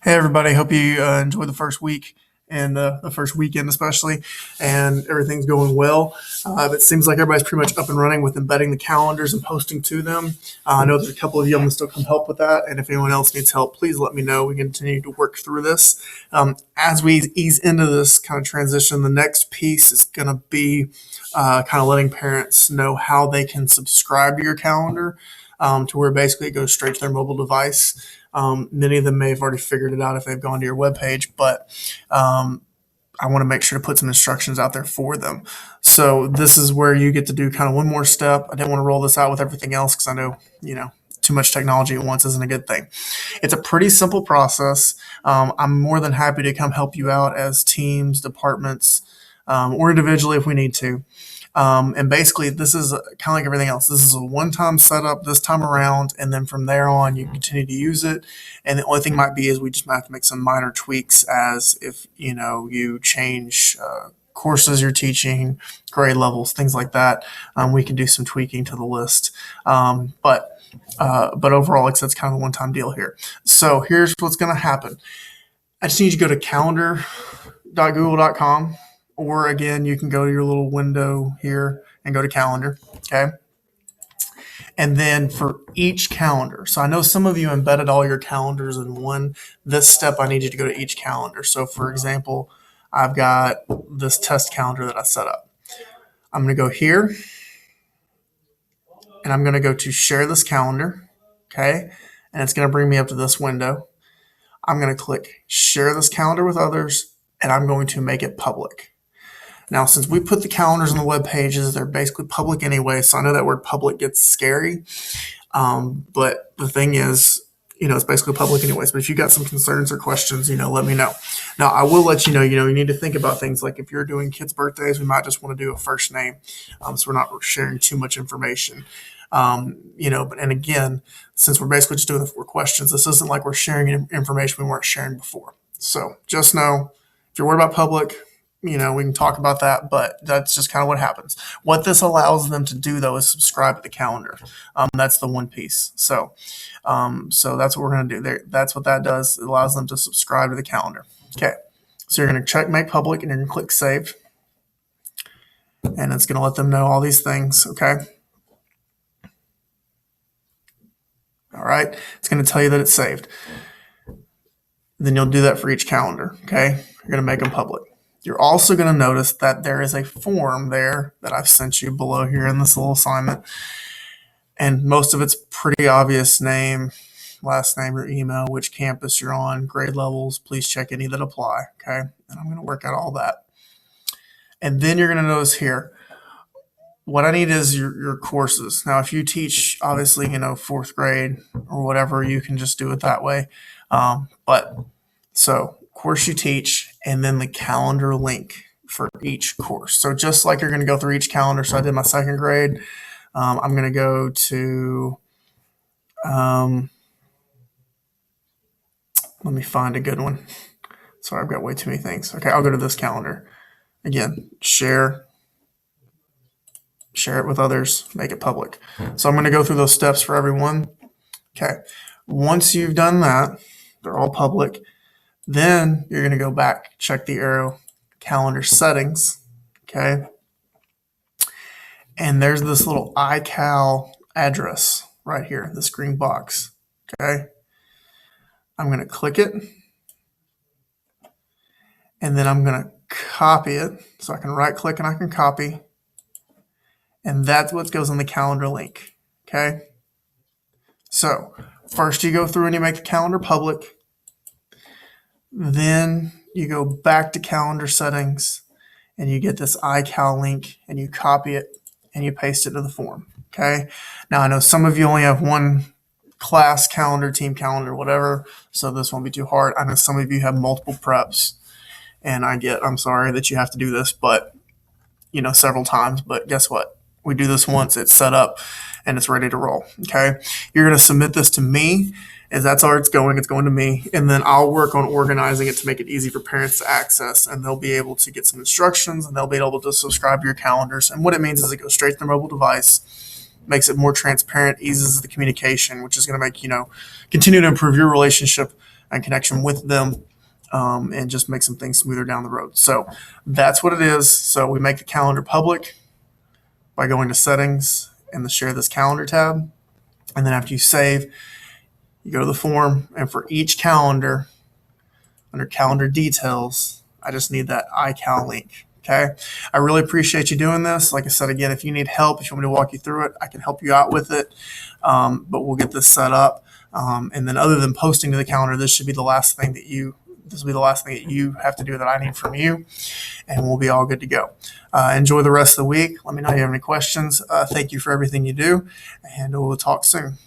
Hey everybody, hope you enjoyed the first week and the first weekend especially, and everything's going well. It seems like everybody's pretty much up and running with embedding the calendars and posting to them. I know there's a couple of you I'm gonna still come help with that, and if anyone else needs help, please let me know. We can continue to work through this. As we ease into this kind of transition, the next piece is going to be kind of letting parents know how they can subscribe to your calendar to where basically it goes straight to their mobile device. Many of them may have already figured it out if they've gone to your webpage, but I want to make sure to put some instructions out there for them. So this is where you get to do kind of one more step. I didn't want to roll this out with everything else because I know, too much technology at once isn't a good thing. It's a pretty simple process. I'm more than happy to come help you out as teams, departments, or individually if we need to. And basically, this is kind of like everything else. This is a one-time setup this time around, and then from there on, you continue to use it. And the only thing might be is we just might have to make some minor tweaks, as if you change courses you're teaching, grade levels, things like that. We can do some tweaking to the list, but overall, it's kind of a one-time deal here. So here's what's going to happen. I just need you to go to calendar.google.com. Or again, you can go to your little window here and go to calendar. Okay. And then for each calendar, so I know some of you embedded all your calendars in one. This step, I need you to go to each calendar. So for example, I've got this test calendar that I set up. I'm going to go here and I'm going to go to share this calendar. Okay. And it's going to bring me up to this window. I'm going to click share this calendar with others and I'm going to make it public. Now, since we put the calendars on the web pages, they're basically public anyway. So I know that word public gets scary. But the thing is, it's basically public anyways. But if you got some concerns or questions, let me know. Now, I will let you know, you need to think about things like if you're doing kids' birthdays, we might just want to do a first name. So we're not sharing too much information. And again, since we're basically just doing the 4 questions, this isn't like we're sharing information we weren't sharing before. So just know if you're worried about public, we can talk about that, but that's just kind of what happens. What this allows them to do, though, is subscribe to the calendar. That's the one piece. So that's what we're going to do there. That's what that does. It allows them to subscribe to the calendar. Okay. So you're going to check make public and you're going to click save. And it's going to let them know all these things. Okay. All right. It's going to tell you that it's saved. Then you'll do that for each calendar. Okay. You're going to make them public. You're also going to notice that there is a form there that I've sent you below here in this little assignment. And most of it's pretty obvious: name, last name, your email, which campus you're on, grade levels. Please check any that apply. Okay. And I'm going to work out all that. And then you're going to notice here, what I need is your courses. Now, if you teach, obviously, 4th grade or whatever, you can just do it that way. So course you teach, and then the calendar link for each course. So just like you're going to go through each calendar. So I did my 2nd grade. I'm going to go to, let me find a good one. Sorry, I've got way too many things. Okay, I'll go to this calendar. Again, share it with others, make it public. So I'm going to go through those steps for everyone. Okay, once you've done that, they're all public. Then you're going to go back, check the arrow, calendar settings, okay? And there's this little iCal address right here, this green box, okay? I'm going to click it, and then I'm going to copy it. So I can right-click and I can copy, and that's what goes on the calendar link, okay? So first you go through and you make the calendar public. Then you go back to calendar settings and you get this iCal link and you copy it and you paste it to the form. Okay. Now I know some of you only have one class calendar, team calendar, whatever. So this won't be too hard. I know some of you have multiple preps, and I'm sorry that you have to do this, but several times, but guess what? We do this once, it's set up and it's ready to roll. Okay. You're going to submit this to me. As that's where it's going to me. And then I'll work on organizing it to make it easy for parents to access, and they'll be able to get some instructions and they'll be able to subscribe to your calendars. And what it means is it goes straight to their mobile device, makes it more transparent, eases the communication, which is going to make, continue to improve your relationship and connection with them, and just make some things smoother down the road. So that's what it is. So we make the calendar public by going to settings and the share this calendar tab. And then after you save, you go to the form, and for each calendar, under calendar details, I just need that iCal link. Okay. I really appreciate you doing this. Like I said, again, if you need help, if you want me to walk you through it, I can help you out with it. But we'll get this set up. And then other than posting to the calendar, this will be the last thing that you have to do that I need from you, and we'll be all good to go. Enjoy the rest of the week. Let me know if you have any questions. Thank you for everything you do, and we'll talk soon.